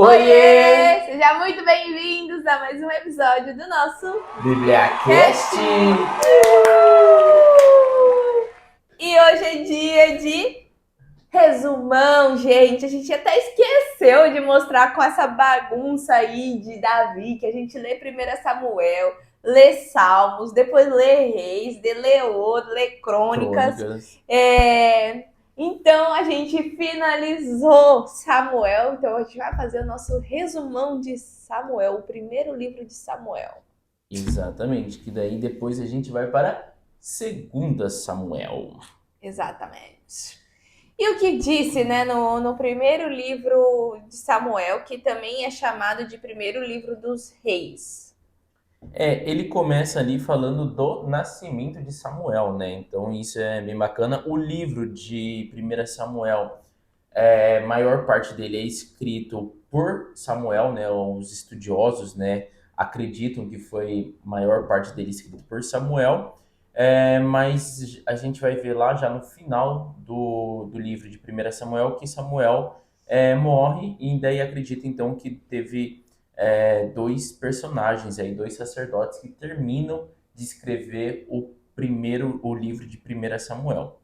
Oiê! Oiê! Sejam muito bem-vindos a mais um episódio do nosso BíbliaCast! E hoje é dia de resumão, gente. A gente até esqueceu de mostrar com essa bagunça aí de Davi, que a gente lê primeiro Samuel, lê Salmos, depois lê Reis, lê Crônicas. Crônicas. Então a gente finalizou Samuel, então a gente vai fazer o nosso resumão de Samuel, o primeiro livro de Samuel. Exatamente, que daí depois a gente vai para 2 Samuel. Exatamente. E o que disse, né, no primeiro livro de Samuel, que também é chamado de primeiro livro dos reis. Ele começa ali falando do nascimento de Samuel, né? Então isso é bem bacana. O livro de 1 Samuel, maior parte dele é escrito por Samuel, né? Os estudiosos, né, acreditam que foi maior parte dele escrito por Samuel. Mas a gente vai ver lá já no final do livro de 1 Samuel que Samuel morre, e daí acredita então que teve dois personagens aí, dois sacerdotes que terminam de escrever o livro de 1 Samuel.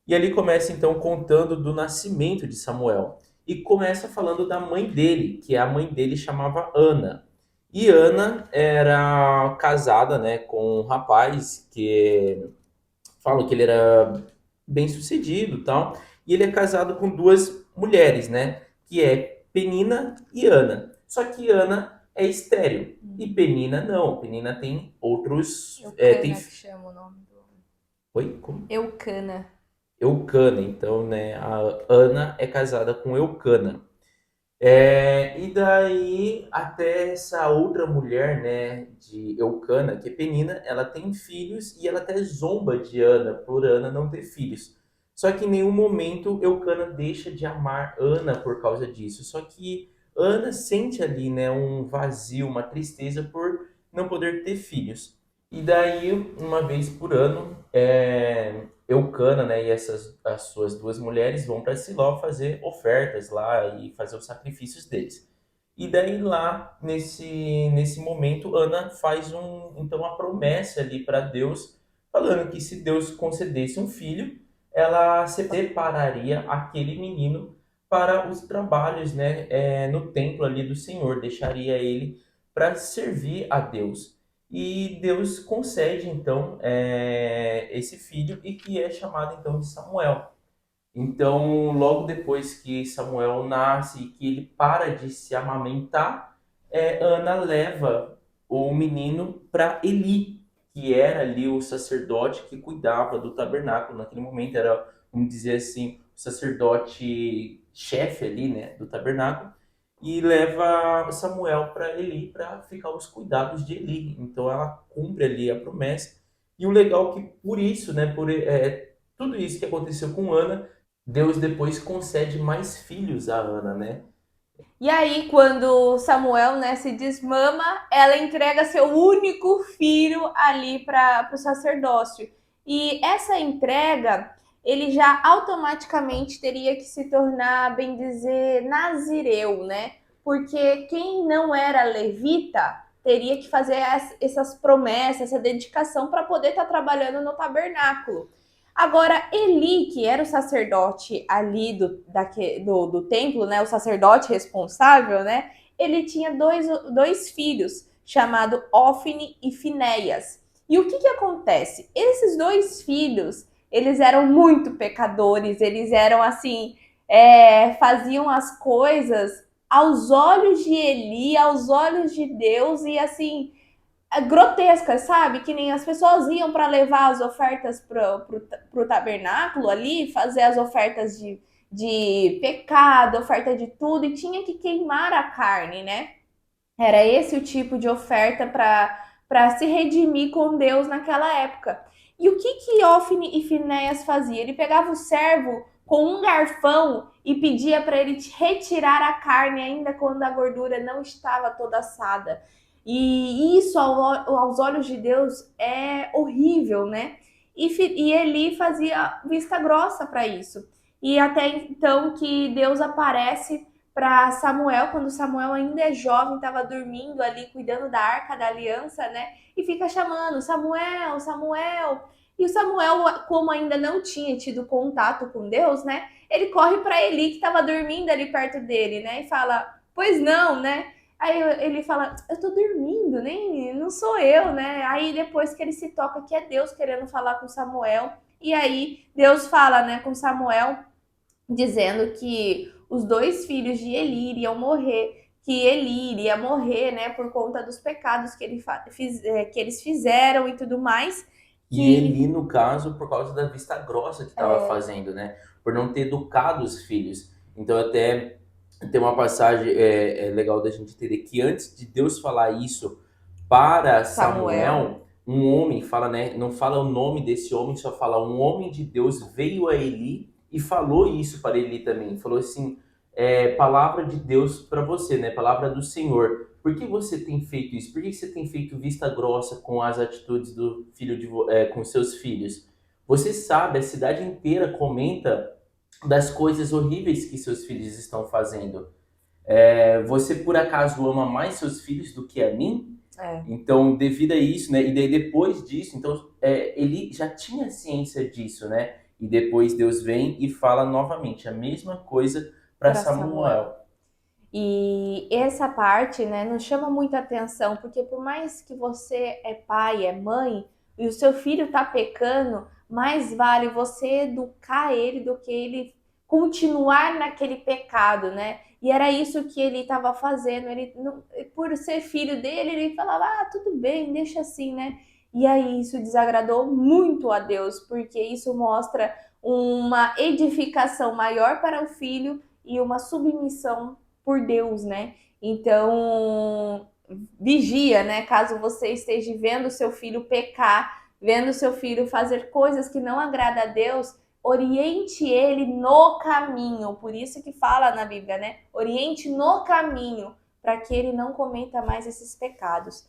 E ali começa então contando do nascimento de Samuel. E começa falando da mãe dele, que a mãe dele chamava Ana. E Ana era casada, né, com um rapaz que falam que ele era bem sucedido, e tal. E ele é casado com duas mulheres, né, que é Penina e Ana. Só que Ana é estéril e Penina não. Penina tem outros, Eucana, que chama o nome do... Oi, como? Eucana. Eucana. Então, né, a Ana é casada com Eucana. E daí, até essa outra mulher, né, de Eucana, que é Penina, ela tem filhos e ela até zomba de Ana, por Ana não ter filhos. Só que em nenhum momento Eucana deixa de amar Ana por causa disso. Só que Ana sente ali, né, um vazio, uma tristeza por não poder ter filhos. E daí, uma vez por ano, Eucana, né, e as suas duas mulheres vão para Siló fazer ofertas lá e fazer os sacrifícios deles. E daí lá, nesse momento, Ana faz então uma promessa ali para Deus, falando que se Deus concedesse um filho, ela separaria aquele menino para os trabalhos, né, no templo ali do Senhor, deixaria ele para servir a Deus. E Deus concede então esse filho, e que é chamado então de Samuel. Então, logo depois que Samuel nasce e que ele para de se amamentar, Ana leva o menino para Eli, que era ali o sacerdote que cuidava do tabernáculo. Naquele momento era, vamos dizer assim, o sacerdote chefe ali, né, do tabernáculo, e leva Samuel para Eli para ficar aos cuidados de Eli. Então ela cumpre ali a promessa. E o legal é que por isso, né, por tudo isso que aconteceu com Ana, Deus depois concede mais filhos a Ana, né? E aí, quando Samuel, né, se desmama, ela entrega seu único filho ali para o sacerdócio. E essa entrega, ele já automaticamente teria que se tornar, bem dizer, nazireu, né? Porque quem não era levita teria que fazer essas promessas, essa dedicação para poder estar trabalhando no tabernáculo. Agora, Eli, que era o sacerdote ali do templo, né, o sacerdote responsável, né, ele tinha dois filhos, chamado Ofni e Finéias. E o que acontece? Esses dois filhos, eles eram muito pecadores, eles eram assim, faziam as coisas aos olhos de Eli, aos olhos de Deus, e assim, grotescas, sabe? Que nem as pessoas iam para levar as ofertas pro tabernáculo ali, fazer as ofertas de pecado, oferta de tudo, e tinha que queimar a carne, né? Era esse o tipo de oferta para se redimir com Deus naquela época. E o que Ofni e Finéias fazia? Ele pegava o servo com um garfão e pedia para ele retirar a carne ainda quando a gordura não estava toda assada. E isso aos olhos de Deus é horrível, né? E Eli fazia vista grossa para isso. E até então que Deus aparece para Samuel, quando Samuel ainda é jovem, estava dormindo ali, cuidando da Arca da Aliança, né? E fica chamando, Samuel, Samuel. E o Samuel, como ainda não tinha tido contato com Deus, né? Ele corre para Eli, que estava dormindo ali perto dele, né? E fala, pois não, né? Aí ele fala, eu tô dormindo, nem não sou eu, né? Aí depois que ele se toca que é Deus querendo falar com Samuel, e aí Deus fala, né, com Samuel, dizendo que os dois filhos de Eli iriam morrer, que Eli iria morrer, né, por conta dos pecados que, que eles fizeram e tudo mais, E que Eli, no caso, por causa da vista grossa que estava fazendo, né? Por não ter educado os filhos. Então, até tem uma passagem legal da gente entender que antes de Deus falar isso para Samuel, Samuel, um homem fala, né? Não fala o nome desse homem, só fala um homem de Deus veio a Eli e falou isso para Eli também. Falou assim, palavra de Deus para você, né? Palavra do Senhor. Por que você tem feito isso? Por que você tem feito vista grossa com as atitudes do filho com seus filhos? Você sabe, a cidade inteira comenta das coisas horríveis que seus filhos estão fazendo. Você por acaso ama mais seus filhos do que a mim? é, Então, devido a isso, né? E daí depois disso, então ele já tinha ciência disso, né? E depois Deus vem e fala novamente a mesma coisa para para Samuel. Samuel. E essa parte, né, nos chama muita atenção, porque por mais que você é pai, é mãe, e o seu filho tá pecando, mais vale você educar ele do que ele continuar naquele pecado, né? E era isso que ele estava fazendo. Ele, por ser filho dele, ele falava, ah, tudo bem, deixa assim, né? E aí isso desagradou muito a Deus, porque isso mostra uma edificação maior para o filho e uma submissão por Deus, né? Então, vigia, né? Caso você esteja vendo seu filho pecar, vendo seu filho fazer coisas que não agrada a Deus, oriente ele no caminho. Por isso que fala na Bíblia, né? Oriente no caminho, para que ele não cometa mais esses pecados.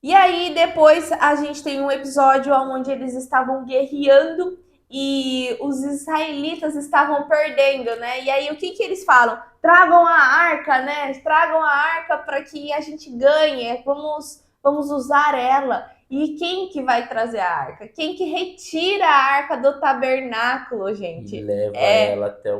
E aí depois a gente tem um episódio onde eles estavam guerreando e os israelitas estavam perdendo, né? E aí o que eles falam? Tragam a arca, né? Tragam a arca para que a gente ganhe. Vamos usar ela. E quem que vai trazer a arca? Quem que retira a arca do tabernáculo, E gente? leva É ela até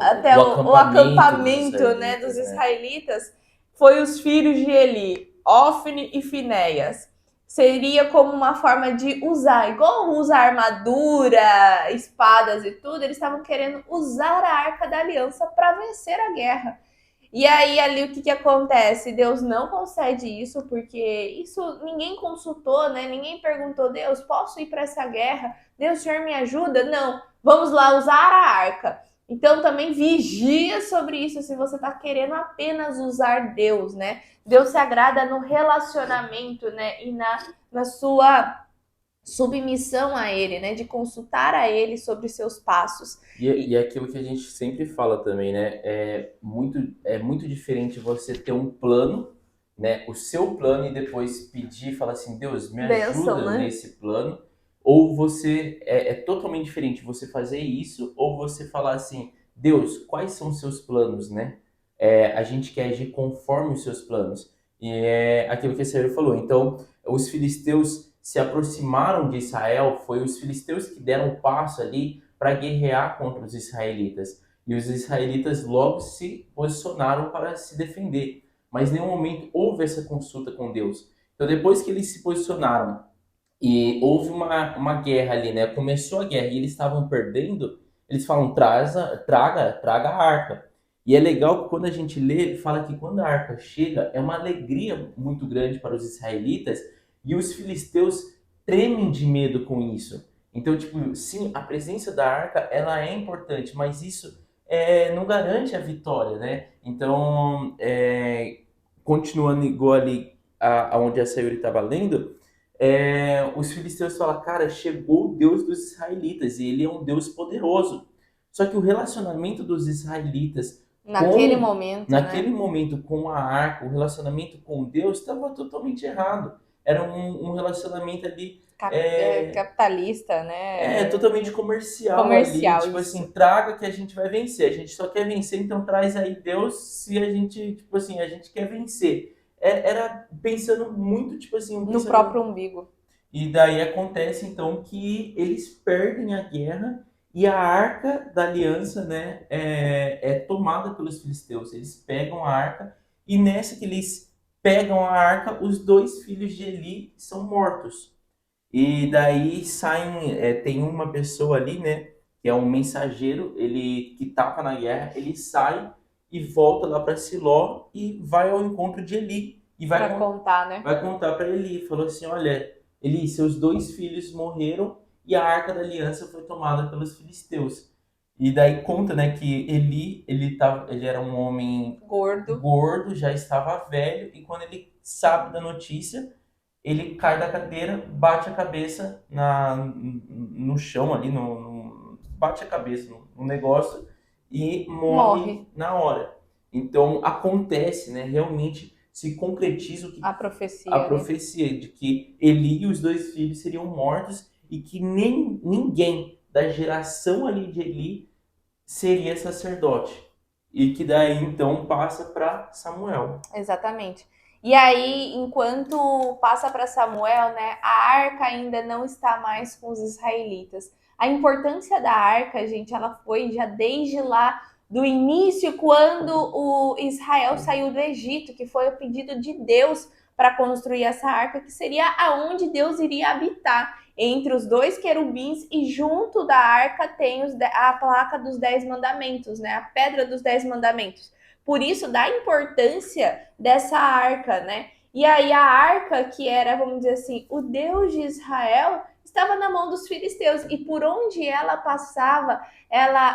até o o acampamento dos acampamento, né, dos israelitas, né? israelitas, foi os filhos de Eli, Ofne e Finéias. Seria como uma forma de usar, igual usa armadura, espadas e tudo, eles estavam querendo usar a Arca da Aliança para vencer a guerra. E aí ali o que acontece? Deus não concede isso porque isso ninguém consultou, né? Ninguém perguntou, Deus, posso ir para essa guerra? Deus, o Senhor me ajuda? Não. Vamos lá usar a arca. Então também vigia sobre isso se você está querendo apenas usar Deus, né? Deus se agrada no relacionamento, né? E na sua submissão a Ele, né? De consultar a Ele sobre os seus passos. E é aquilo que a gente sempre fala também, né? É muito diferente você ter um plano, né? O seu plano e depois pedir e falar assim, Deus, me Bênção, ajuda né? nesse plano. Ou você, é totalmente diferente você fazer isso ou você falar assim, Deus, quais são os seus planos, né? A gente quer agir conforme os seus planos. E é aquilo que a senhora falou. Então, os filisteus se aproximaram de Israel, foi os filisteus que deram o passo ali para guerrear contra os israelitas. E os israelitas logo se posicionaram para se defender. Mas em nenhum momento houve essa consulta com Deus. Então, depois que eles se posicionaram e houve uma guerra ali, né? Começou a guerra e eles estavam perdendo, eles falam, traga a arca. E é legal que quando a gente lê, fala que quando a arca chega, é uma alegria muito grande para os israelitas e os filisteus tremem de medo com isso. Então, tipo, sim, a presença da arca, ela é importante, mas isso não garante a vitória, né? Então, continuando igual ali aonde a Sayuri estava lendo, os filisteus falam, cara, chegou o Deus dos israelitas e ele é um Deus poderoso. Só que o relacionamento dos israelitas Naquele momento, naquele né? momento com a arca, o relacionamento com Deus estava totalmente errado. Era um relacionamento ali capitalista, totalmente né? comercial ali, Comercial, tipo isso. assim, traga que a gente vai vencer. A gente só quer vencer, então traz aí Deus se a gente, tipo assim, a gente quer vencer. Era pensando muito, tipo assim, um No pensamento. próprio umbigo. E daí acontece então que eles perdem a guerra e a Arca da Aliança, né, é tomada pelos filisteus. Eles pegam a arca e nessa que eles pegam a arca, os dois filhos de Eli são mortos. E daí saem, tem uma pessoa ali, né, que é um mensageiro, ele que estava na guerra, ele sai e volta lá para Siló e vai ao encontro de Eli e Para contar, né? vai contar para Eli, falou assim, olha, Eli, seus dois filhos morreram e a Arca da Aliança foi tomada pelos filisteus. E daí conta, né, que ele era um homem Gordo. gordo, já estava velho e quando ele sabe da notícia ele cai da cadeira, bate a cabeça no chão ali, bate a cabeça no negócio e morre Morre. na hora. Então acontece, né? Realmente se concretiza A a profecia, né? profecia de que Eli e os dois filhos seriam mortos e que nem ninguém da geração ali de Eli seria sacerdote. E que daí então passa para Samuel. Exatamente. E aí, enquanto passa para Samuel, né, a arca ainda não está mais com os israelitas. A importância da arca, gente, ela foi já desde lá do início, quando o Israel saiu do Egito, que foi o pedido de Deus para construir essa arca, que seria aonde Deus iria habitar, entre os dois querubins, e junto da arca tem a placa dos 10 mandamentos, né, a pedra dos 10 mandamentos. Por isso, da importância dessa arca, né? E aí a arca, que era, vamos dizer assim, o Deus de Israel, estava na mão dos filisteus. E por onde ela passava,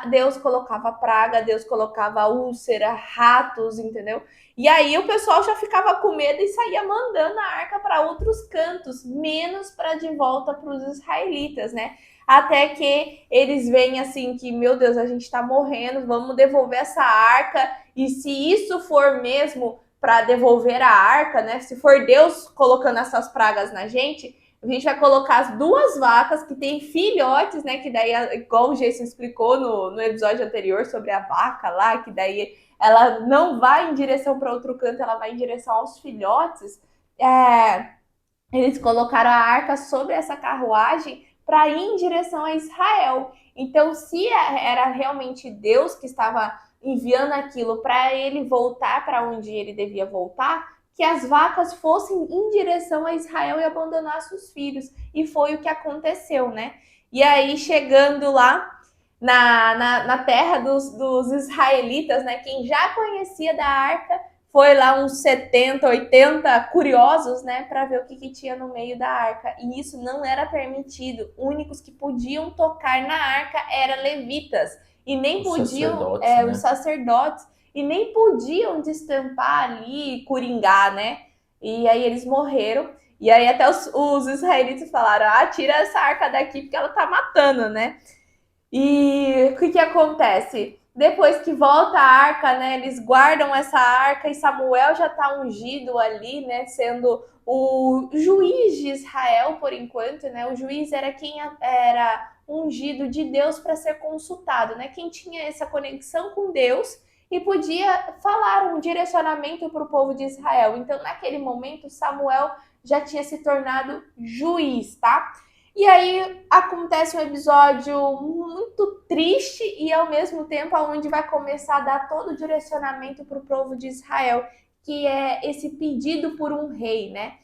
Deus colocava praga, Deus colocava úlcera, ratos, entendeu? E aí o pessoal já ficava com medo e saía mandando a arca para outros cantos, menos para de volta para os israelitas, né? Até que eles veem assim que, meu Deus, a gente está morrendo, vamos devolver essa arca. E se isso for mesmo para devolver a arca, né? Se for Deus colocando essas pragas na gente, a gente vai colocar as duas vacas que têm filhotes, né? Que daí, igual o Jason explicou no episódio anterior sobre a vaca lá, que daí ela não vai em direção para outro canto, ela vai em direção aos filhotes. Eles colocaram a arca sobre essa carruagem para ir em direção a Israel. Então, se era realmente Deus que estava enviando aquilo para ele voltar para onde ele devia voltar, que as vacas fossem em direção a Israel e abandonassem os filhos. E foi o que aconteceu, né? E aí, chegando lá na terra dos israelitas, né? Quem já conhecia da arca foi lá uns 70, 80 curiosos, né, para ver o que tinha no meio da arca. E isso não era permitido. Únicos que podiam tocar na arca eram levitas. E nem Os podiam, sacerdotes, os né? sacerdotes, e nem podiam destampar ali, coringar, né? E aí eles morreram. E aí até os israelitas falaram, tira essa arca daqui porque ela tá matando, né? E o que acontece? Depois que volta a arca, né, eles guardam essa arca e Samuel já está ungido ali, né, sendo o juiz de Israel por enquanto, né? O juiz era quem era ungido de Deus para ser consultado, né? Quem tinha essa conexão com Deus e podia falar um direcionamento para o povo de Israel. Então, naquele momento, Samuel já tinha se tornado juiz, tá? E aí acontece um episódio muito triste e ao mesmo tempo onde vai começar a dar todo o direcionamento para o povo de Israel, que é esse pedido por um rei, né?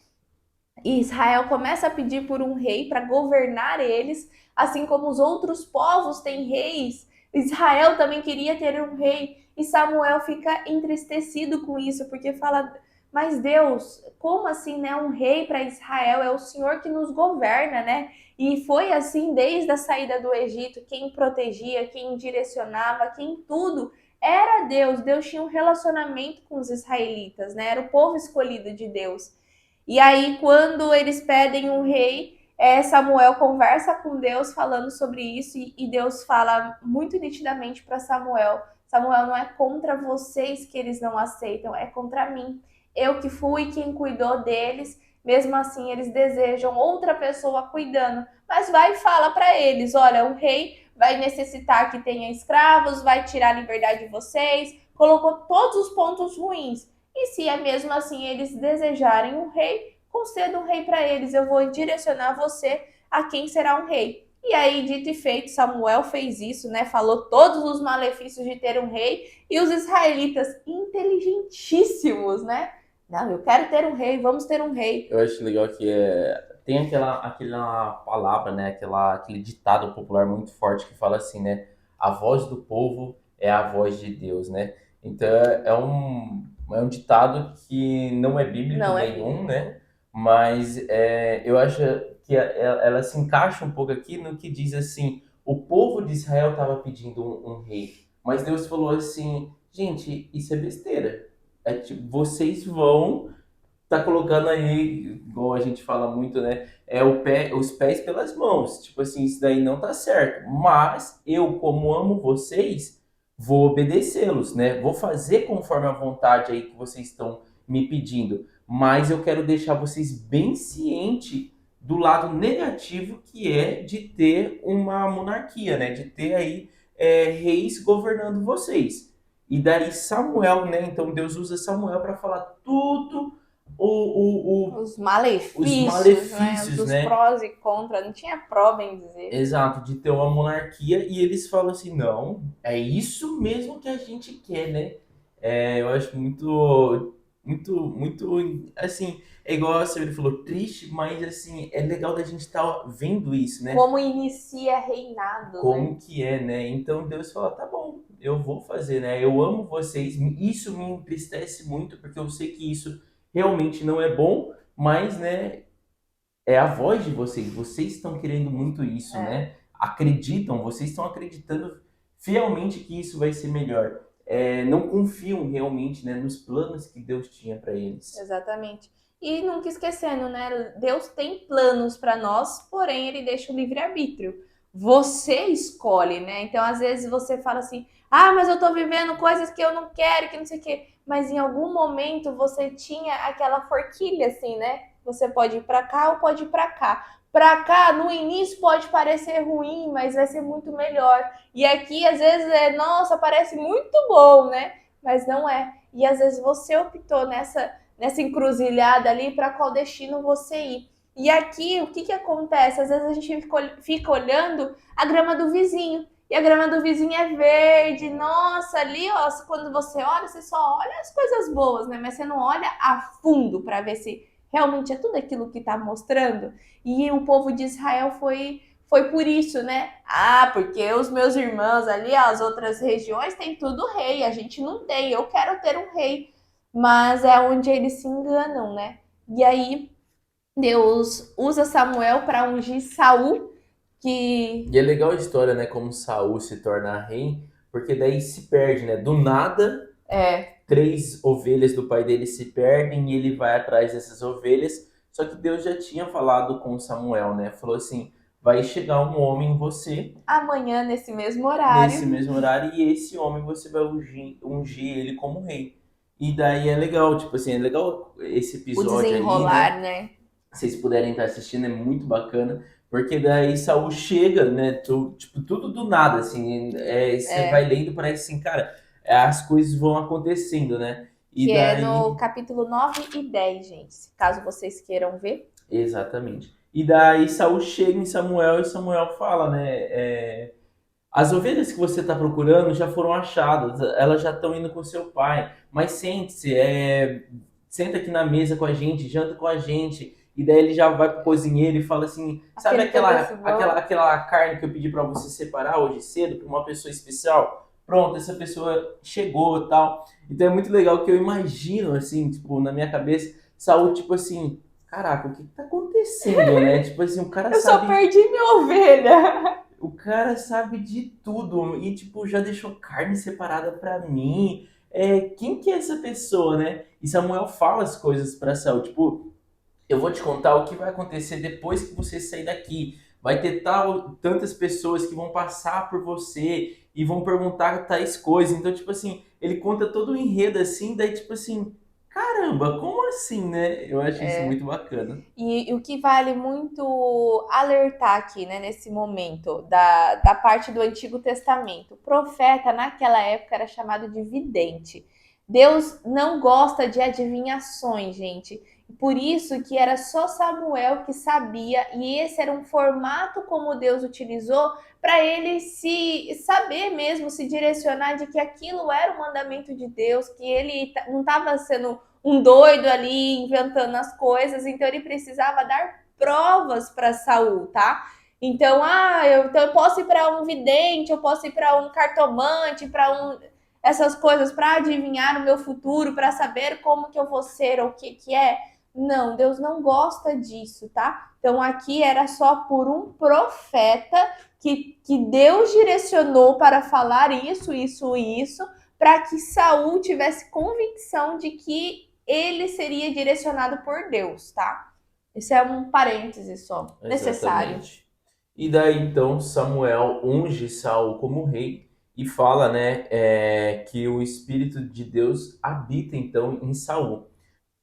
E Israel começa a pedir por um rei para governar eles, assim como os outros povos têm reis. Israel também queria ter um rei e Samuel fica entristecido com isso, porque fala: "Mas Deus, como assim, né, um rei para Israel? É o Senhor que nos governa, né?" E foi assim desde a saída do Egito, quem protegia, quem direcionava, quem tudo era Deus. Deus tinha um relacionamento com os israelitas, né? Era o povo escolhido de Deus. E aí, quando eles pedem um rei, Samuel conversa com Deus falando sobre isso, e Deus fala muito nitidamente para Samuel: Samuel, não é contra vocês que eles não aceitam, é contra mim. Eu que fui quem cuidou deles, mesmo assim eles desejam outra pessoa cuidando. Mas vai e fala para eles: olha, o rei vai necessitar que tenha escravos, vai tirar a liberdade de vocês, colocou todos os pontos ruins. E se é mesmo assim eles desejarem um rei, conceda um rei para eles. Eu vou direcionar você a quem será um rei. E aí, dito e feito, Samuel fez isso, né? Falou todos os malefícios de ter um rei. E os israelitas, inteligentíssimos, né? Não, eu quero ter um rei, vamos ter um rei. Eu acho legal que tem aquela palavra, né? Aquele ditado popular muito forte que fala assim, né? A voz do povo é a voz de Deus, né? Então é um ditado que não é bíblico Não é nenhum, bíblico. né? Mas eu acho que ela se encaixa um pouco aqui no que diz assim: o povo de Israel estava pedindo um rei, mas Deus falou assim, gente, isso é besteira. É tipo, vocês vão tá colocando aí, igual a gente fala muito, né? Os pés pelas mãos. Tipo assim, isso daí não tá certo. Mas eu, como amo vocês, vou obedecê-los, né? Vou fazer conforme a vontade aí que vocês estão me pedindo. Mas eu quero deixar vocês bem cientes do lado negativo que é de ter uma monarquia, né? De ter aí reis governando vocês. E daí Samuel, né? Então Deus usa Samuel para falar tudo Os os malefícios, né? malefícios, Dos né? prós e contras, não tinha pró, bem dizer. Exato, de ter uma monarquia e eles falam assim, não, é isso mesmo que a gente quer, né? Eu acho muito, assim, é igual a senhora falou, triste, mas assim, é legal da gente estar vendo isso, né? Como inicia reinado, né? Como que é, né? Então Deus fala, tá bom, eu vou fazer, né? Eu amo vocês, isso me entristece muito, porque eu sei que isso realmente não é bom, mas, né, é a voz de vocês. Vocês estão querendo muito isso, É, né? Acreditam, vocês estão acreditando fielmente que isso vai ser melhor. Não confiam realmente, né, nos planos que Deus tinha para eles. exatamente. E nunca esquecendo, né? Deus tem planos para nós, porém ele deixa o livre-arbítrio. Você escolhe, né? Então, às vezes você fala assim: "Ah, mas eu tô vivendo coisas que eu não quero, que não sei o quê". Mas em algum momento você tinha aquela forquilha assim, né? Você pode ir para cá ou pode ir para cá. Para cá, no início pode parecer ruim, mas vai ser muito melhor. E aqui às vezes nossa, parece muito bom, né? Mas não é. E às vezes você optou nessa encruzilhada ali para qual destino você ir. E aqui, o que acontece? Às vezes a gente fica olhando a grama do vizinho. E a grama do vizinho é verde. Nossa, ali, ó, quando você olha, você só olha as coisas boas, né? Mas você não olha a fundo para ver se realmente é tudo aquilo que está mostrando. E o povo de Israel foi por isso, né? Ah, porque os meus irmãos ali, as outras regiões, têm tudo rei, a gente não tem. Eu quero ter um rei, mas é onde eles se enganam, né? E aí Deus usa Samuel para ungir Saul, que E é legal a história, né, como Saul se torna rei, porque daí se perde, né? Do nada, é, três ovelhas do pai dele se perdem e ele vai atrás dessas ovelhas. Só que Deus já tinha falado com Samuel, né? Falou assim: vai chegar um homem em você amanhã, nesse mesmo nesse horário, mesmo horário e esse homem você vai ungir ele como rei. E daí é legal, tipo assim, é legal esse o episódio aí, né? desenrolar, né? Se vocês puderem estar assistindo, é muito bacana, porque daí Saul chega, né? Tipo, tudo do nada, assim, você vai É, lendo, parece assim, cara, as coisas vão acontecendo, né? E que é no daí, capítulo 9 e 10, gente, caso vocês queiram ver. exatamente. E daí Saul chega em Samuel e Samuel fala, né? As ovelhas que você está procurando já foram achadas, elas já estão indo com seu pai, mas sente-se, senta aqui na mesa com a gente, janta com a gente. E daí ele já vai pro cozinheiro e fala assim: sabe Aquele pedaço bom. aquela carne que eu pedi para você separar hoje cedo para uma pessoa especial? Pronto, essa pessoa chegou e tal. Então é muito legal que eu imagino, assim, tipo, na minha cabeça, Saúl, tipo assim, caraca, o que tá acontecendo, né? Tipo assim, Eu só perdi minha ovelha. o cara sabe de tudo e, tipo, já deixou carne separada pra mim. Quem que é essa pessoa, né? E Samuel fala as coisas pra Saul, tipo, eu vou te contar o que vai acontecer depois que você sair daqui. Vai ter tantas pessoas que vão passar por você e vão perguntar tais coisas. Então, tipo assim, ele conta todo o enredo assim, daí, tipo assim, caramba, como assim, né? Eu acho isso muito bacana. E o que vale muito alertar aqui, né, nesse momento, da parte do Antigo Testamento. O profeta, naquela época, era chamado de vidente. Deus não gosta de adivinhações, gente. Por isso que era só Samuel que sabia, e esse era um formato como Deus utilizou para ele se saber mesmo, se direcionar de que aquilo era o mandamento de Deus, que ele não estava sendo um doido ali inventando as coisas, então ele precisava dar provas para Saul, tá? Então, então eu posso ir para um vidente, eu posso ir para um cartomante, para essas coisas para adivinhar o meu futuro, para saber como que eu vou ser ou o que que é. Não, Deus não gosta disso, tá? Então aqui era só por um profeta que Deus direcionou para falar isso, para que Saul tivesse convicção de que ele seria direcionado por Deus, tá? Esse é um parêntese só, necessário. Exatamente. E daí então Samuel unge Saul como rei e fala, né, que o Espírito de Deus habita então em Saul.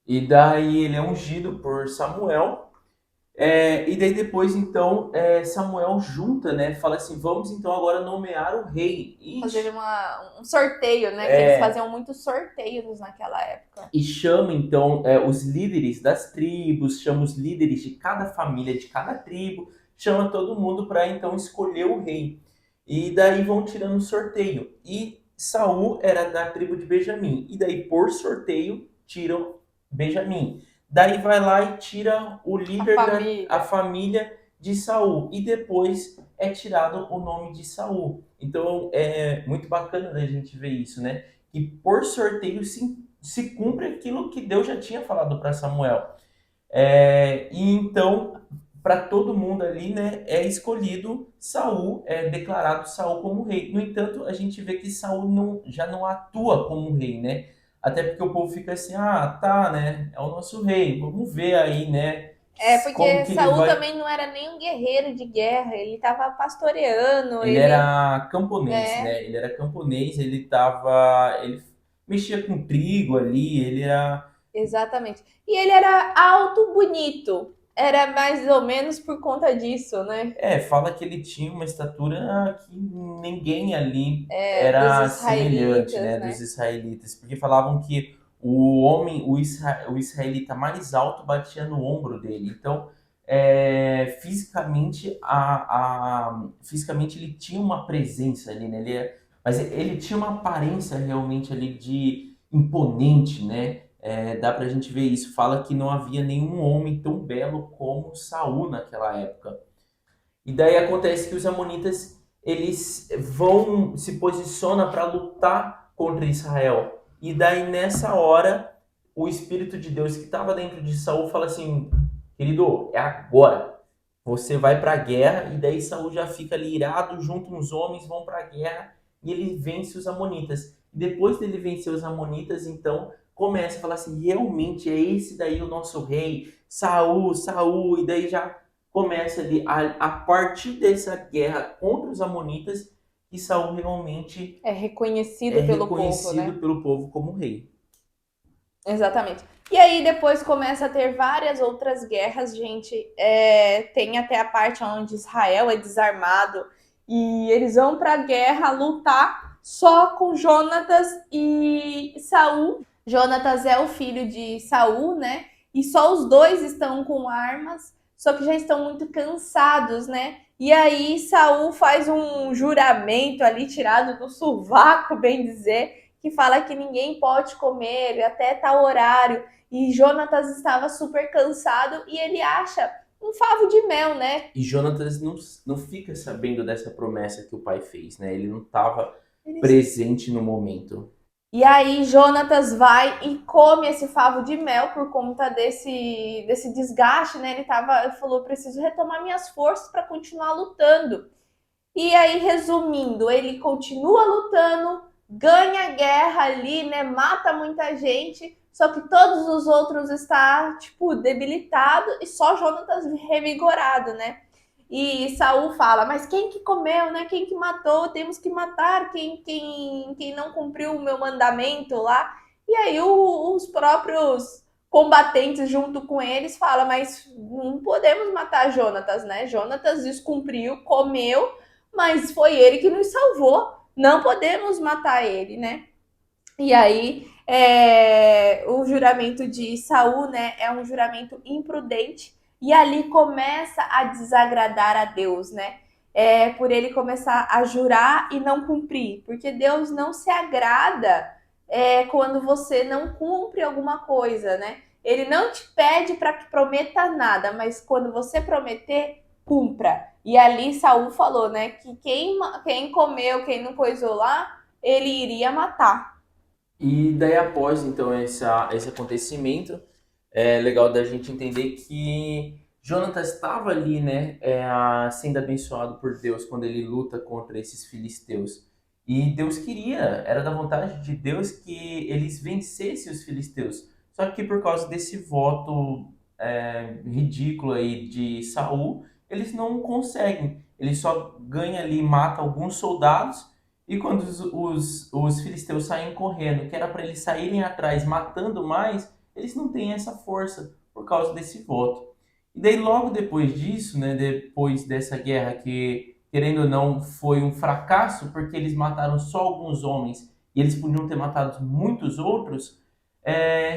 E daí ele é ungido por Samuel. E daí depois, então, Samuel junta, né? Fala assim, vamos então agora nomear o rei. Fazer um sorteio, né? Que eles faziam muitos sorteios naquela época. E chama, então, os líderes das tribos, chama os líderes de cada família, de cada tribo, chama todo mundo para, então, escolher o rei. E daí vão tirando o sorteio. E Saul era da tribo de Benjamim. E daí, por sorteio, tiram Benjamim. Daí vai lá e tira o líder a família de Saul. E depois é tirado o nome de Saul. Então é muito bacana da gente ver isso, né? Que por sorteio se cumpre aquilo que Deus já tinha falado para Samuel. E então, para todo mundo ali, né, é escolhido Saul, é declarado Saul como rei. No entanto, a gente vê que Saul já não atua como rei, né? Até porque o povo fica assim, tá, né? É o nosso rei. Vamos ver aí, né? Como Porque que ele Saul vai. também não era nem um guerreiro de guerra, ele estava pastoreando, Ele era camponês, né? Ele era camponês, ele mexia com trigo ali, ele era. Exatamente. E ele era alto, bonito. Era mais ou menos por conta disso, né? Fala que ele tinha uma estatura que ninguém ali Dos era semelhante, israelitas, né, dos né? israelitas, porque falavam que o homem, o israelita mais alto batia no ombro dele. Então, fisicamente, fisicamente ele tinha uma presença ali, né? Mas ele tinha uma aparência realmente ali de imponente, né? Dá pra gente ver isso. Fala que não havia nenhum homem tão belo como Saul naquela época. E daí acontece que os amonitas eles vão se posicionam para lutar contra Israel. E daí nessa hora o espírito de Deus que estava dentro de Saul fala assim: "Querido, é agora. Você vai para a guerra". E daí Saul já fica ali irado, junto uns homens, vão para a guerra e ele vence os amonitas. E depois dele vencer os amonitas, então começa a falar assim: "Realmente é esse daí o nosso rei, Saul, Saul". E daí já começa ali a partir dessa guerra contra os amonitas que Saul realmente É é reconhecido pelo povo, reconhecido né? pelo povo como rei. Exatamente. E aí depois começa a ter várias outras guerras, gente. Tem até a parte onde Israel é desarmado e eles vão para a guerra lutar só com Jonatas e Saul. Jonatas é o filho de Saul, né? E só os dois estão com armas, só que já estão muito cansados, né? E aí Saul faz um juramento ali tirado do sovaco, bem dizer, que fala que ninguém pode comer até tal horário. E Jonatas estava super cansado e ele acha um favo de mel, né? E Jonatas não fica sabendo dessa promessa que o pai fez, né? Ele não estava presente no momento. E aí Jonatas vai e come esse favo de mel por conta desse desgaste, né? Ele falou, preciso retomar minhas forças para continuar lutando. E aí, resumindo, ele continua lutando, ganha a guerra ali, né? Mata muita gente, só que todos os outros estão, tipo, debilitado e só Jonatas revigorado, né? E Saul fala, mas quem que comeu, né? Quem que matou? Temos que matar quem não cumpriu o meu mandamento lá. E aí os próprios combatentes junto com eles falam, mas não podemos matar Jonatas, né? Jonatas descumpriu, comeu, mas foi ele que nos salvou. Não podemos matar ele, né? E aí, o juramento de Saul, né, é um juramento imprudente e ali começa a desagradar a Deus, né? Por ele começar a jurar e não cumprir, porque Deus não se agrada quando você não cumpre alguma coisa, né? Ele não te pede para que prometa nada, mas quando você prometer, cumpra. E ali Saul falou, né, que quem comeu, quem não coisou lá, ele iria matar. E daí, após então esse acontecimento, é legal da gente entender que Jonatas estava ali, né, sendo abençoado por Deus quando ele luta contra esses filisteus. E Deus queria, era da vontade de Deus que eles vencessem os filisteus. Só que por causa desse voto ridículo aí de Saul, eles não conseguem. Ele só ganha ali, mata alguns soldados e quando os filisteus saem correndo, que era para eles saírem atrás matando mais, eles não têm essa força por causa desse voto. E daí logo depois disso, né, depois dessa guerra que, querendo ou não, foi um fracasso, porque eles mataram só alguns homens e eles podiam ter matado muitos outros,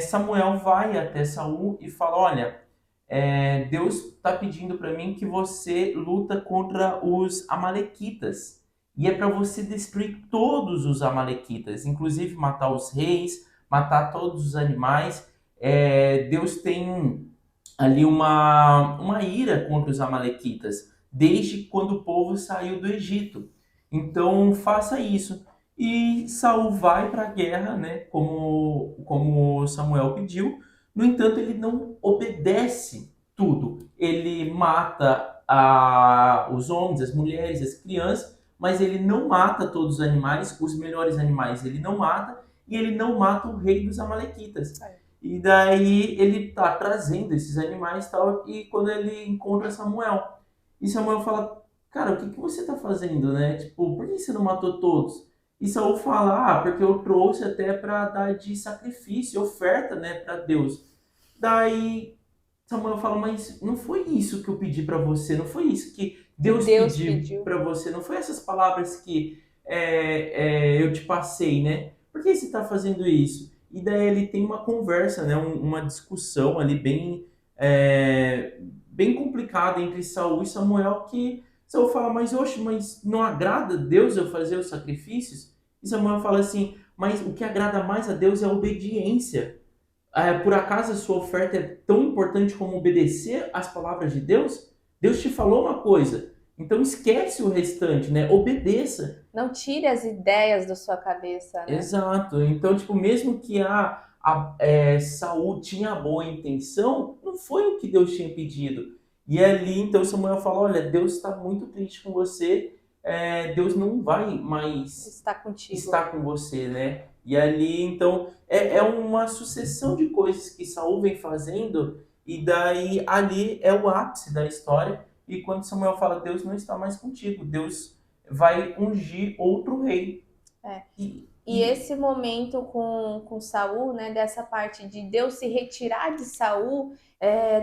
Samuel vai até Saul e fala, olha, Deus está pedindo para mim que você luta contra os amalequitas. E é para você destruir todos os amalequitas, inclusive matar os reis, matar todos os animais. Deus tem ali uma ira contra os amalequitas, desde quando o povo saiu do Egito. Então faça isso. E Saul vai para a guerra, né, como Samuel pediu. No entanto, ele não obedece tudo. Ele mata os homens, as mulheres, as crianças, mas ele não mata todos os animais, os melhores animais ele não mata, e ele não mata o rei dos amalequitas. E daí ele tá trazendo esses animais e tal, e quando ele encontra Samuel, e Samuel fala, cara, o que você tá fazendo, né? Tipo, por que você não matou todos? E Saul fala, porque eu trouxe até para dar de sacrifício, oferta, né, para Deus. Daí Samuel fala, mas não foi isso que eu pedi para você, não foi isso que Deus Deus pediu pediu. para você, não foi essas palavras que eu te passei, né? Por que você está fazendo isso? E daí ele tem uma conversa, né, uma discussão ali bem complicada entre Saul e Samuel, que Saul fala, mas oxe, mas não agrada a Deus eu fazer os sacrifícios? E Samuel fala assim, mas o que agrada mais a Deus é a obediência. Por acaso a sua oferta é tão importante como obedecer às palavras de Deus? Deus te falou uma coisa, então esquece o restante, né? Obedeça. Não tire as ideias da sua cabeça, né? Exato. Então, tipo, mesmo que Saul tinha boa intenção, não foi o que Deus tinha pedido. E ali, então, Samuel fala, olha, Deus está muito triste com você, Deus não vai mais Está contigo. estar com você, né? E ali, então, é uma sucessão de coisas que Saul vem fazendo, e daí ali é o ápice da história. E quando Samuel fala, Deus não está mais contigo, Deus vai ungir outro rei. É. E, E e esse momento com Saul, né, dessa parte de Deus se retirar de Saul,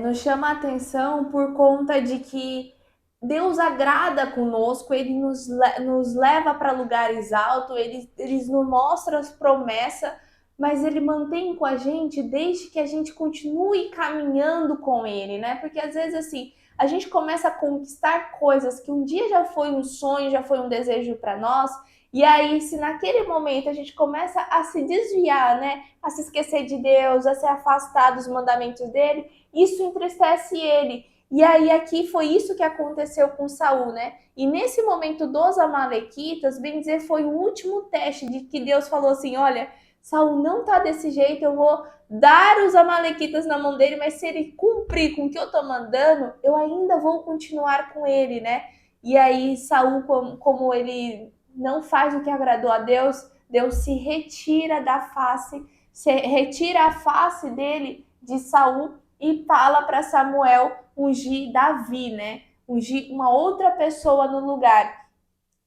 nos chama a atenção por conta de que Deus agrada conosco, ele nos leva para lugares altos, ele nos mostra as promessas, mas ele mantém com a gente desde que a gente continue caminhando com ele, né? Porque às vezes assim, a gente começa a conquistar coisas que um dia já foi um sonho, já foi um desejo para nós, e aí, se naquele momento a gente começa a se desviar, né, a se esquecer de Deus, a se afastar dos mandamentos dele, isso entristece ele. E aí aqui foi isso que aconteceu com Saul, né? E nesse momento dos amalequitas, bem dizer, foi o último teste de que Deus falou assim: olha, Saul não tá desse jeito, eu vou dar os amalequitas na mão dele, mas se ele cumprir com o que eu tô mandando, eu ainda vou continuar com ele, né? E aí Saul, como ele não faz o que agradou a Deus, Deus se retira da face, se retira a face dele de Saul e fala para Samuel ungir Davi, né? Ungir uma outra pessoa no lugar.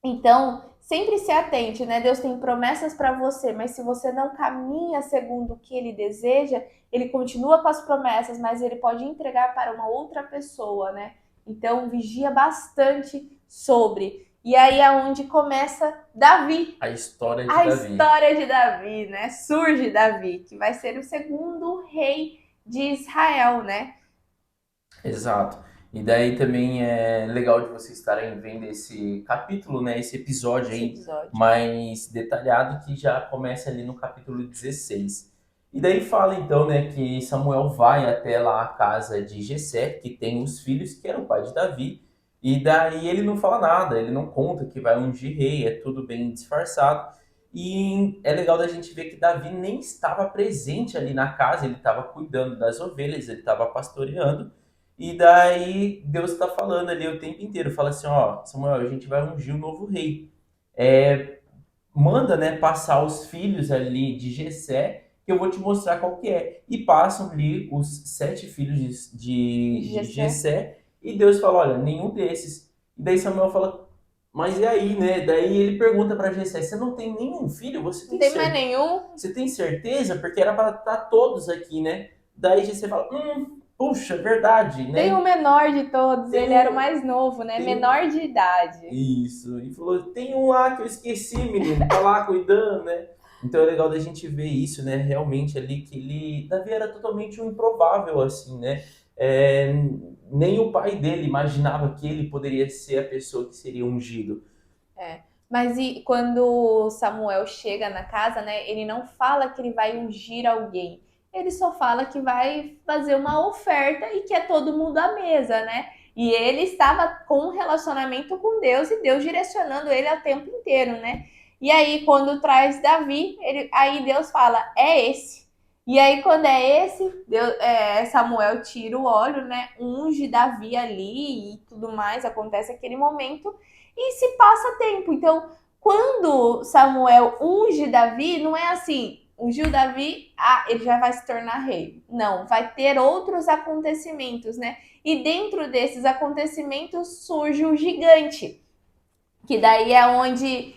Então, sempre se atente, né? Deus tem promessas para você, mas se você não caminha segundo o que ele deseja, ele continua com as promessas, mas ele pode entregar para uma outra pessoa, né? Então, vigia bastante sobre. E aí é onde começa Davi, A história de a Davi. história de Davi, né? Surge Davi, que vai ser o segundo rei de Israel, né? Exato. E daí também é legal de vocês estarem vendo esse capítulo, né, esse episódio Esse aí episódio. mais detalhado que já começa ali no capítulo 16. E daí fala então, né, que Samuel vai até lá a casa de Jessé, que tem os filhos, que era o pai de Davi, e daí ele não fala nada, ele não conta que vai ungir rei, é tudo bem disfarçado. E é legal da gente ver que Davi nem estava presente ali na casa, ele estava cuidando das ovelhas, ele estava pastoreando, e daí Deus está falando ali o tempo inteiro, fala assim, ó, Samuel, a gente vai ungir o novo rei. É, manda, né, passar os filhos ali de Jessé, que eu vou te mostrar qual que é. E passam ali os 7 filhos de Jessé. Jessé, e Deus fala, olha, nenhum desses. E daí Samuel fala, mas e aí, né? Daí ele pergunta para Jessé, você não tem nenhum filho? Não tem mais nenhum. Você tem certeza? Porque era para estar todos aqui, né? Daí Jessé fala, puxa, verdade, Tem o né? menor de todos, Tem ele era o um, mais novo, né? tem um, Menor de idade. isso. E falou, tem um lá que eu esqueci, menino, tá lá cuidando, né? Então é legal da gente ver isso, né? Realmente ali que ele. Davi era totalmente um improvável, assim, né? É, nem o pai dele imaginava que ele poderia ser a pessoa que seria ungido. É. Mas e quando Samuel chega na casa, né? Ele não fala que ele vai ungir alguém. Ele só fala que vai fazer uma oferta e que é todo mundo à mesa, né? E ele estava com um relacionamento com Deus e Deus direcionando ele o tempo inteiro, né? E aí, quando traz Davi, aí Deus fala: é esse. E aí, quando é esse, Samuel tira o óleo, né? Unge Davi ali e tudo mais. Acontece aquele momento e se passa tempo. Então, quando Samuel unge Davi, não é assim, ungiu Davi, ele já vai se tornar rei. Não, vai ter outros acontecimentos, né? E dentro desses acontecimentos surge o gigante, que daí é onde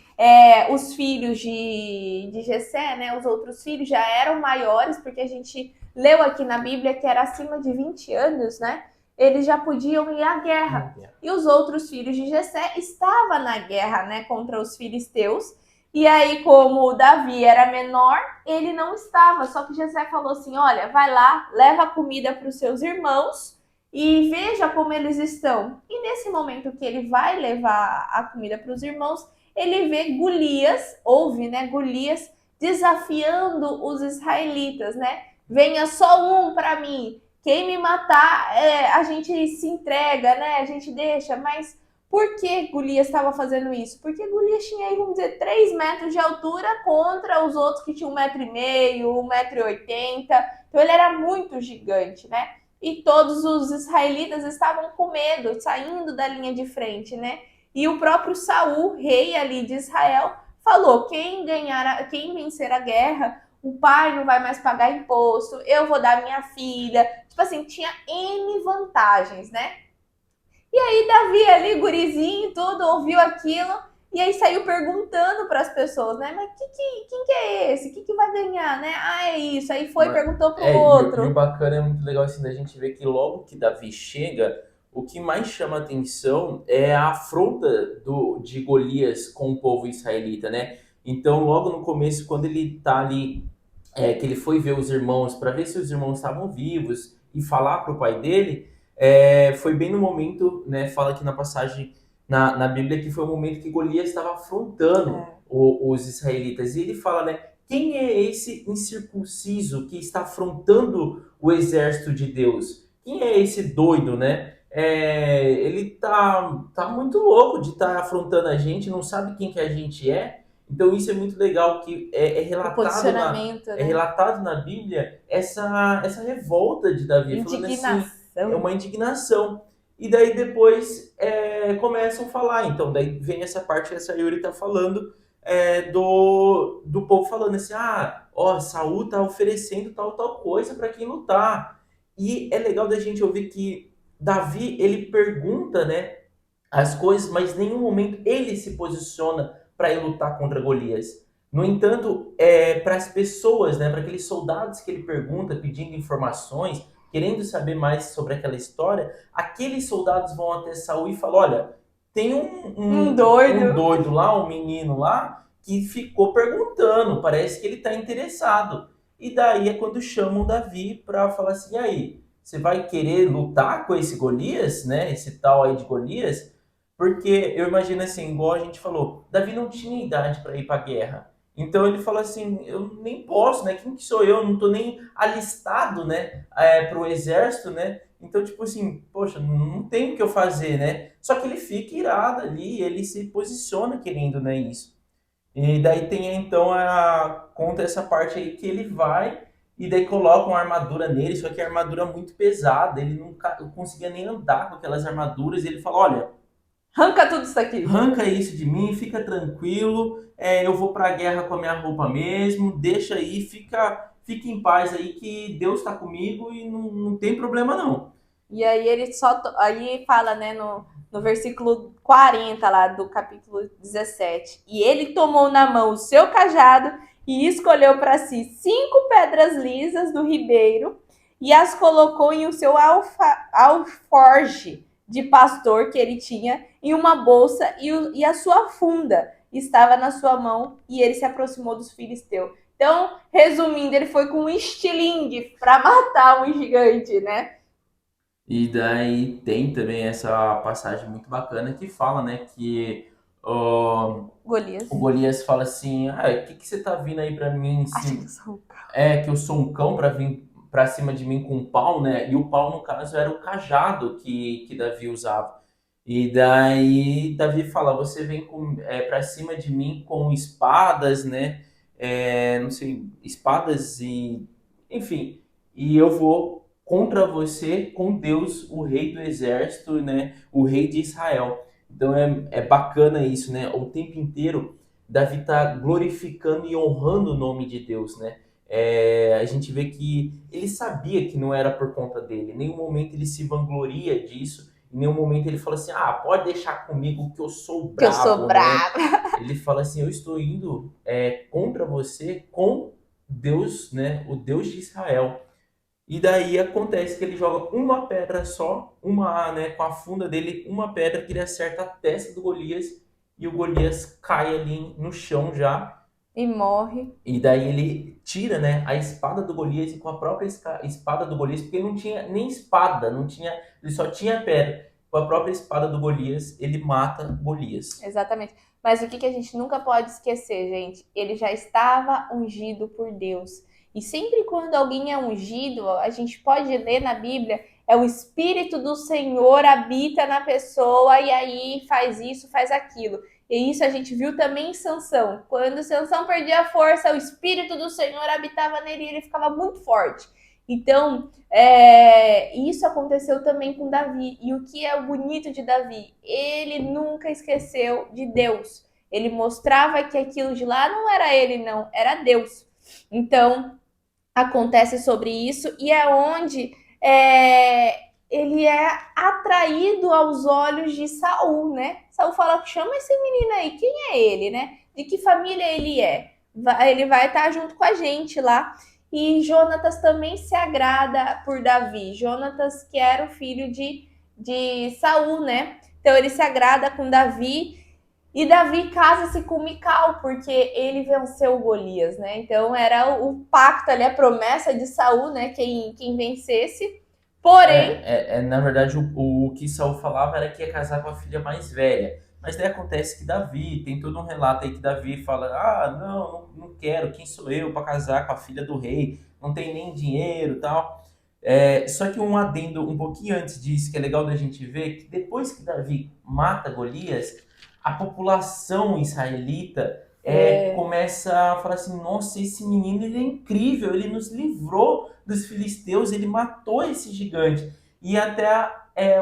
os filhos de Jessé, né, os outros filhos já eram maiores, porque a gente leu aqui na Bíblia que era acima de 20 anos, né? Eles já podiam ir à guerra. E os outros filhos de Jessé estavam na guerra, né, contra os filisteus. E aí, como o Davi era menor, ele não estava. Só que Jessé falou assim: olha, vai lá, leva comida para os seus irmãos e veja como eles estão. E nesse momento que ele vai levar a comida para os irmãos, ele vê Golias, ouve, né, Golias desafiando os israelitas, né? Venha só um para mim. Quem me matar, a gente se entrega, né? A gente deixa. Mas por que Golias estava fazendo isso? Porque Golias tinha aí, vamos dizer, 3 metros de altura contra os outros que tinham 1,5 m, 1,80 m. Então ele era muito gigante, né? E todos os israelitas estavam com medo, saindo da linha de frente, né? E o próprio Saul, rei ali de Israel, falou: quem vencer a guerra, o pai não vai mais pagar imposto, eu vou dar minha filha. Tipo assim, tinha N vantagens, né? E aí Davi ali, gurizinho, tudo, ouviu aquilo e aí saiu perguntando para as pessoas, né? Mas quem que é esse? Que vai ganhar, né? Ah, é isso. Aí foi e perguntou pro E o outro. bacana é muito legal assim da gente ver que logo que Davi chega, o que mais chama atenção é a afronta de Golias com o povo israelita, né? Então, logo no começo, quando ele tá ali, que ele foi ver os irmãos para ver se os irmãos estavam vivos e falar para o pai dele, foi bem no momento, né? Fala aqui na passagem na Bíblia que foi o momento que Golias estava afrontando É. os israelitas. E ele fala, né? Quem é esse incircunciso que está afrontando o exército de Deus? Quem é esse doido, né? Ele tá muito louco de estar afrontando a gente, não sabe quem que a gente é. Então isso é muito legal que O posicionamento, é né? relatado na Bíblia essa revolta de Davi, falando assim, é Indignação. uma indignação. E daí depois começam a falar. Então daí vem essa parte que essa Yuri está falando, do povo falando assim, ó, Saul tá oferecendo tal coisa para quem lutar. E é legal da gente ouvir que Davi, ele pergunta, né, as coisas, mas em nenhum momento ele se posiciona para ir lutar contra Golias. No entanto, para as pessoas, né, para aqueles soldados que ele pergunta, pedindo informações, querendo saber mais sobre aquela história, aqueles soldados vão até Saul e falam: olha, tem Um um doido. doido lá, um menino lá, que ficou perguntando, parece que ele está interessado. E daí é quando chamam Davi para falar assim: e aí, você vai querer lutar com esse Golias, né? Esse tal aí de Golias? Porque eu imagino assim, igual a gente falou, Davi não tinha idade para ir para a guerra. Então ele fala assim: eu nem posso, né? Quem que sou eu? Não tô nem alistado, né? Para o exército, né? Então, tipo assim, poxa, não tem o que eu fazer, né? Só que ele fica irado ali, ele se posiciona querendo, né, isso. E daí tem então conta essa parte aí que ele vai e daí coloca uma armadura nele, só que a armadura é muito pesada, ele não conseguia nem andar com aquelas armaduras, e ele fala: olha, Arranca tudo isso aqui. arranca isso de mim, fica tranquilo, eu vou pra guerra com a minha roupa mesmo, deixa aí, fica em paz aí que Deus está comigo e não tem problema não. E aí ele aí fala, né, no versículo 40 lá do capítulo 17. E ele tomou na mão o seu cajado e escolheu para si 5 pedras lisas do ribeiro e as colocou em o seu alforge de pastor que ele tinha em uma bolsa e a sua funda estava na sua mão e ele se aproximou dos filisteus. Então, resumindo, ele foi com um estilingue para matar um gigante, né? E daí tem também essa passagem muito bacana que fala, né, que ó, Golias. o Golias fala assim: ah, o que, que você tá vindo aí pra mim em Acho que cima? eu sou um cão. Que eu sou um cão pra vir pra cima de mim com um pau, né? E o pau, no caso, era o cajado que Davi usava. E daí Davi fala: você vem pra cima de mim com espadas, né? Não sei, espadas e. Enfim, e eu vou contra você com Deus, o rei do exército, né? O rei de Israel. Então é bacana isso, né? O tempo inteiro Davi está glorificando e honrando o nome de Deus, né? A gente vê que ele sabia que não era por conta dele. Em nenhum momento ele se vangloria disso. Em nenhum momento ele fala assim: ah, pode deixar comigo que eu sou Que eu sou brabo, né? brava. Ele fala assim: eu estou indo contra você com Deus, né? O Deus de Israel. E daí acontece que ele joga uma pedra só, né, com a funda dele, uma pedra que ele acerta a testa do Golias e o Golias cai ali no chão já. E morre. E daí ele tira, né, a espada do Golias e com a própria espada do Golias, porque ele não tinha nem espada, não tinha, ele só tinha pedra. Com a própria espada do Golias, ele mata Golias. Exatamente. Mas o que a gente nunca pode esquecer, gente? Ele já estava ungido por Deus. E sempre quando alguém é ungido, a gente pode ler na Bíblia, é o Espírito do Senhor habita na pessoa e aí faz isso, faz aquilo. E isso a gente viu também em Sansão. Quando Sansão perdia a força, o Espírito do Senhor habitava nele e ele ficava muito forte. Então, isso aconteceu também com Davi. E o que é o bonito de Davi? Ele nunca esqueceu de Deus. Ele mostrava que aquilo de lá não era ele, não, era Deus. Então, acontece sobre isso e é onde ele é atraído aos olhos de Saul, né? Saul fala: chama esse menino aí, quem é ele, né? De que família ele é? Ele vai estar junto com a gente lá. E Jonatas também se agrada por Davi. Jonatas, que era o filho de Saul, né? Então ele se agrada com Davi. E Davi casa-se com Mical, porque ele venceu Golias, né? Então era o pacto ali, a promessa de Saul, né? Quem vencesse. Porém, Na verdade, o que Saul falava era que ia casar com a filha mais velha. Mas daí acontece que Davi, tem todo um relato aí que Davi fala: ah, não quero, quem sou eu para casar com a filha do rei? Não tem nem dinheiro e tal. Só que um adendo um pouquinho antes disso, que é legal da gente ver, que depois que Davi mata Golias, a população israelita começa a falar assim: nossa, esse menino ele é incrível, ele nos livrou dos filisteus, ele matou esse gigante. E até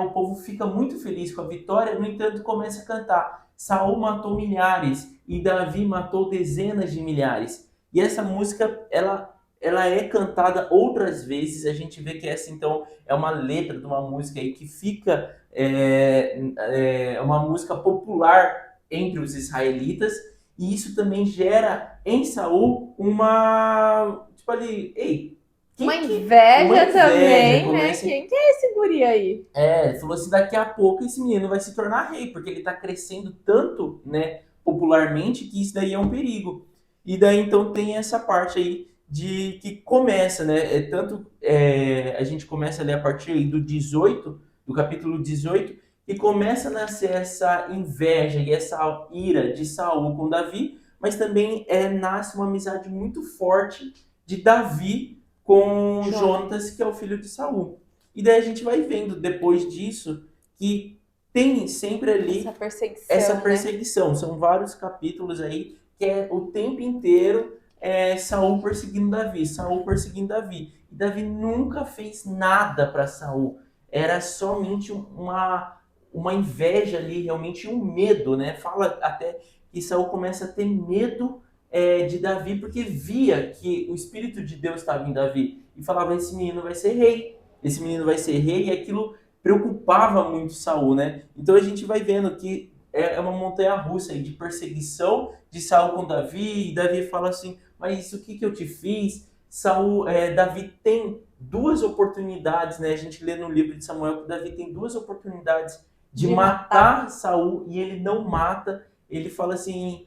o povo fica muito feliz com a vitória, no entanto começa a cantar: Saul matou milhares e Davi matou dezenas de milhares. E essa música, ela é cantada outras vezes, a gente vê que essa então é uma letra de uma música aí que fica uma música popular entre os israelitas, E isso também gera em Saul uma, tipo ali, ei, Uma uma inveja inveja, também, né? começa, Quem que é esse guri aí? falou assim, daqui a pouco esse menino vai se tornar rei, porque ele está crescendo tanto, né, popularmente, que isso daí é um perigo. E daí então tem essa parte aí de que começa, né, a gente começa a ler a partir aí do 18, do capítulo 18, e começa a nascer essa inveja e essa ira de Saul com Davi, mas também nasce uma amizade muito forte de Davi com Jonas. Jonatas, que é o filho de Saul. E daí a gente vai vendo depois disso que tem sempre Essa ali essa perseguição, né? perseguição. São vários capítulos aí que é o tempo inteiro Saul perseguindo Davi, Saul perseguindo Davi. E Davi nunca fez nada para Saul. Era somente uma inveja ali, realmente um medo, né? Fala até que Saul começa a ter medo de Davi porque via que o Espírito de Deus estava em Davi e falava: esse menino vai ser rei, esse menino vai ser rei, e aquilo preocupava muito Saul, né? Então a gente vai vendo que é uma montanha russa aí de perseguição de Saul com Davi, e Davi fala assim: mas o que eu te fiz? Davi tem duas oportunidades, né? A gente lê no livro de Samuel que Davi tem duas oportunidades de De matar. matar Saul e ele não mata. Ele fala assim: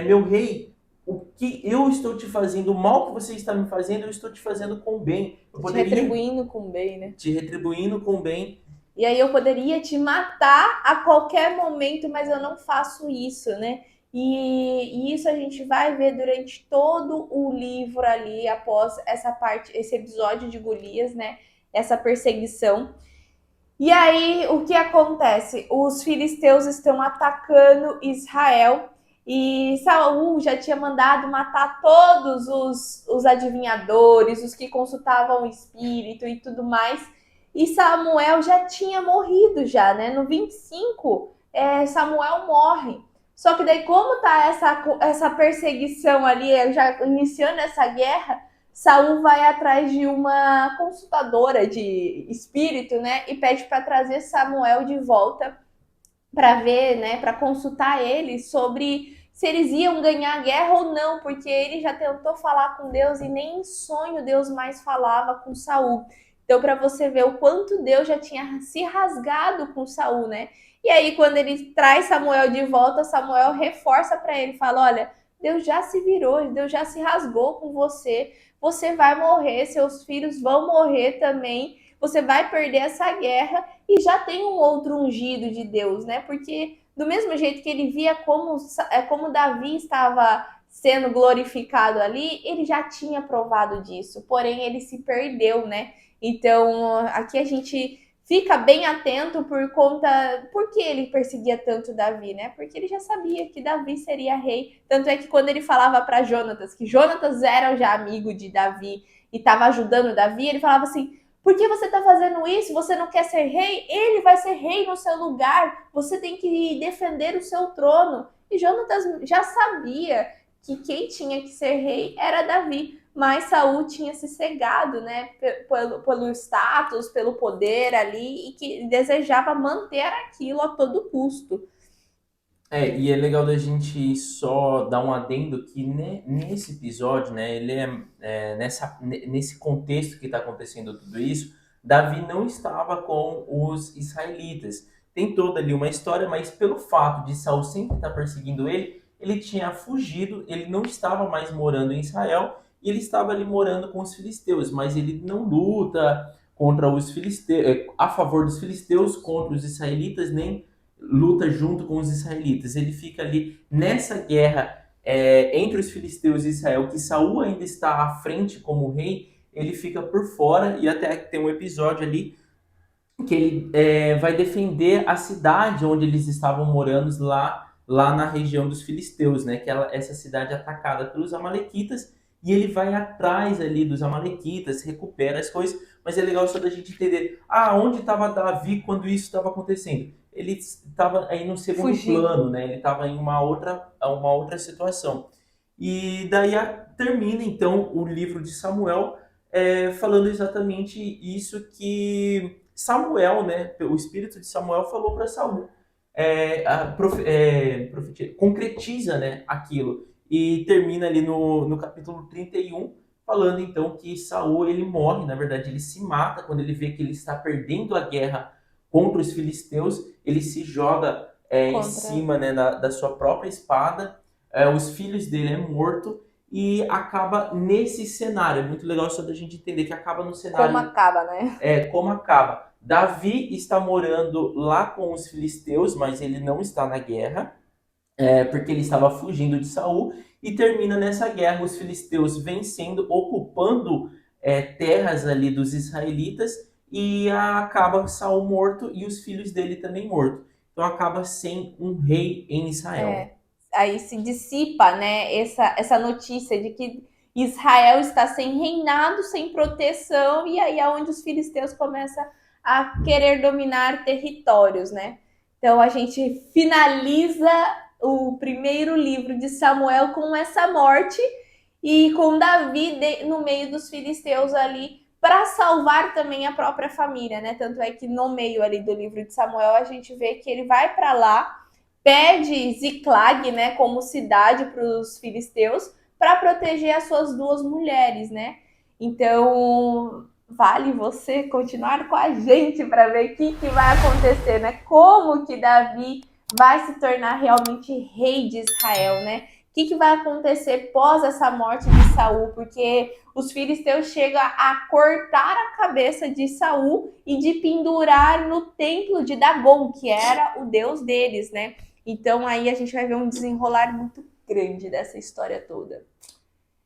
meu rei, o que eu estou te fazendo, o mal que você está me fazendo, eu estou te fazendo com bem. Eu Tô te poderia retribuindo com bem, né? te retribuindo com bem. E aí eu poderia te matar a qualquer momento, mas eu não faço isso, né? E isso a gente vai ver durante todo o livro ali, após essa parte, esse episódio de Golias, né? Essa perseguição. E aí, o que acontece? Os filisteus estão atacando Israel e Saul já tinha mandado matar todos os adivinhadores, os que consultavam o espírito e tudo mais. E Samuel já tinha morrido já, né? No 25, Samuel morre. Só que daí, como tá essa perseguição ali, já iniciando essa guerra, Saul vai atrás de uma consultadora de espírito, né, e pede para trazer Samuel de volta para ver, né, para consultar ele sobre se eles iam ganhar a guerra ou não, porque ele já tentou falar com Deus e nem em sonho Deus mais falava com Saul. Então, para você ver o quanto Deus já tinha se rasgado com Saul, né? E aí, quando ele traz Samuel de volta, Samuel reforça para ele, fala: olha, Deus já se virou, Deus já se rasgou com você. Você vai morrer, seus filhos vão morrer também. Você vai perder essa guerra e já tem um outro ungido de Deus, né? Porque do mesmo jeito que ele via como Davi estava sendo glorificado ali, ele já tinha provado disso, porém ele se perdeu, né? Então aqui a gente fica bem atento por que ele perseguia tanto Davi, né? Porque ele já sabia que Davi seria rei. Tanto é que quando ele falava para Jonatas, que Jonatas era já amigo de Davi e estava ajudando Davi, ele falava assim: por que você está fazendo isso? Você não quer ser rei? Ele vai ser rei no seu lugar. Você tem que defender o seu trono. E Jonatas já sabia que quem tinha que ser rei era Davi. Mas Saul tinha se cegado, né, pelo status, pelo poder ali, e que desejava manter aquilo a todo custo. E é legal da gente só dar um adendo que nesse episódio, né, nesse contexto que está acontecendo tudo isso, Davi não estava com os israelitas. Tem toda ali uma história, mas pelo fato de Saul sempre estar perseguindo ele, ele tinha fugido, ele não estava mais morando em Israel, e ele estava ali morando com os filisteus, mas ele não luta contra os filisteus, a favor dos filisteus contra os israelitas, nem luta junto com os israelitas. Ele fica ali nessa guerra entre os filisteus e Israel, que Saul ainda está à frente como rei, ele fica por fora, e até tem um episódio ali que ele vai defender a cidade onde eles estavam morando lá na região dos filisteus, né? Que essa cidade é atacada pelos amalequitas, e ele vai atrás ali dos amalequitas, recupera as coisas, mas é legal só da gente entender, onde estava Davi quando isso estava acontecendo? Ele estava aí no segundo Fugindo. plano, né? Ele estava em uma outra situação. E daí termina então o livro de Samuel falando exatamente isso que Samuel, né, o espírito de Samuel falou para Saul. concretiza, né, aquilo. E termina ali no capítulo 31 falando então que Saul ele morre, na verdade ele se mata quando ele vê que ele está perdendo a guerra contra os filisteus, ele se joga em Contra. cima, né, da sua própria espada, os filhos dele é morto e acaba nesse cenário. É muito legal só da gente entender que acaba no Como cenário acaba, né? como acaba. Davi está morando lá com os filisteus, mas ele não está na guerra, porque ele estava fugindo de Saul, e termina nessa guerra os filisteus vencendo, ocupando terras ali dos israelitas, e acaba Saul morto e os filhos dele também mortos. Então acaba sem um rei em Israel. É, aí se dissipa, né, essa notícia de que Israel está sem reinado, sem proteção, e aí é onde os filisteus começam a querer dominar territórios, né? Então a gente finaliza o primeiro livro de Samuel com essa morte e com Davi no meio dos filisteus ali para salvar também a própria família, né? Tanto é que no meio ali do livro de Samuel a gente vê que ele vai para lá, pede Ziclag, né, como cidade para os filisteus, para proteger as suas duas mulheres, né? Então, vale você continuar com a gente para ver o que vai acontecer, né? Como que Davi vai se tornar realmente rei de Israel, né? O que vai acontecer pós essa morte de Saul? Porque os filisteus chegam a cortar a cabeça de Saul e de pendurar no templo de Dagon, que era o deus deles, né? Então aí a gente vai ver um desenrolar muito grande dessa história toda.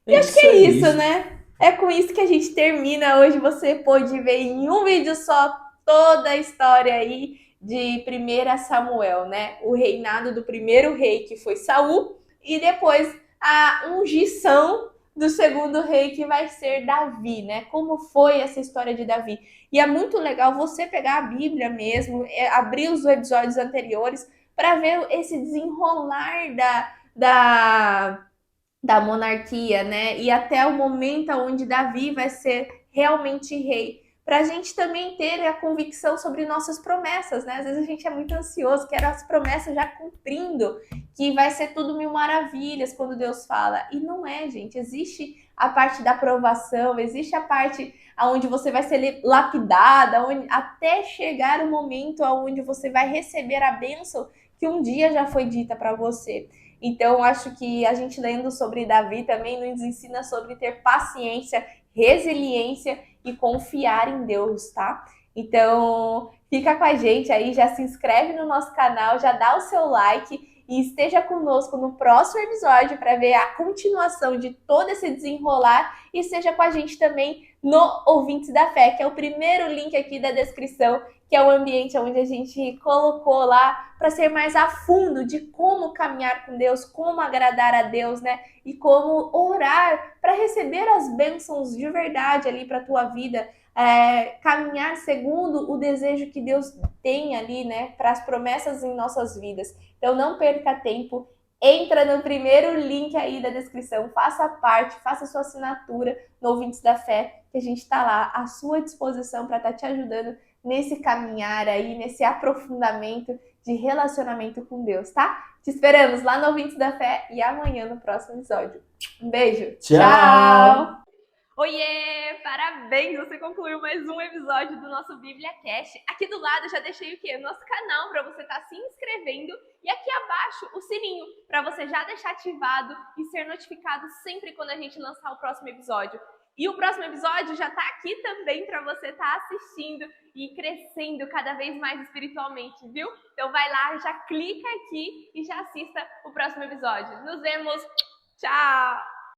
É E acho que isso é aí. isso, né? É com isso que a gente termina hoje. Você pôde ver em um vídeo só toda a história aí de 1 Samuel, né? O reinado do primeiro rei, que foi Saul, e depois a ungição do segundo rei, que vai ser Davi, né? Como foi essa história de Davi. E é muito legal você pegar a Bíblia mesmo, abrir os episódios anteriores para ver esse desenrolar da monarquia, né? E até o momento onde Davi vai ser realmente rei. Para a gente também ter a convicção sobre nossas promessas, né? Às vezes a gente é muito ansioso, quer as promessas já cumprindo, que vai ser tudo mil maravilhas quando Deus fala. E não é, gente. Existe a parte da aprovação, existe a parte onde você vai ser lapidada, onde, até chegar o momento onde você vai receber a bênção que um dia já foi dita para você. Então, acho que a gente lendo sobre Davi também nos ensina sobre ter paciência, resiliência e confiar em Deus, tá? Então, fica com a gente aí, já se inscreve no nosso canal, já dá o seu like e esteja conosco no próximo episódio para ver a continuação de todo esse desenrolar e seja com a gente também no Ouvintes da Fé, que é o primeiro link aqui da descrição, que é o ambiente onde a gente colocou lá para ser mais a fundo de como caminhar com Deus, como agradar a Deus, né? E como orar para receber as bênçãos de verdade ali para a tua vida, caminhar segundo o desejo que Deus tem ali, né? Para as promessas em nossas vidas. Então não perca tempo, entra no primeiro link aí da descrição, faça parte, faça sua assinatura no Ouvintes da Fé, que a gente está lá à sua disposição para estar te ajudando nesse caminhar aí, nesse aprofundamento de relacionamento com Deus, tá? Te esperamos lá no Ouvintes da Fé e amanhã no próximo episódio. Um beijo. Tchau! Tchau! Oiê! Parabéns! Você concluiu mais um episódio do nosso Bíblia Cast. Aqui do lado eu já deixei o quê? O nosso canal para você estar se inscrevendo e aqui abaixo o sininho para você já deixar ativado e ser notificado sempre quando a gente lançar o próximo episódio. E o próximo episódio já tá aqui também para você estar assistindo e crescendo cada vez mais espiritualmente, viu? Então vai lá, já clica aqui e já assista o próximo episódio. Nos vemos! Tchau!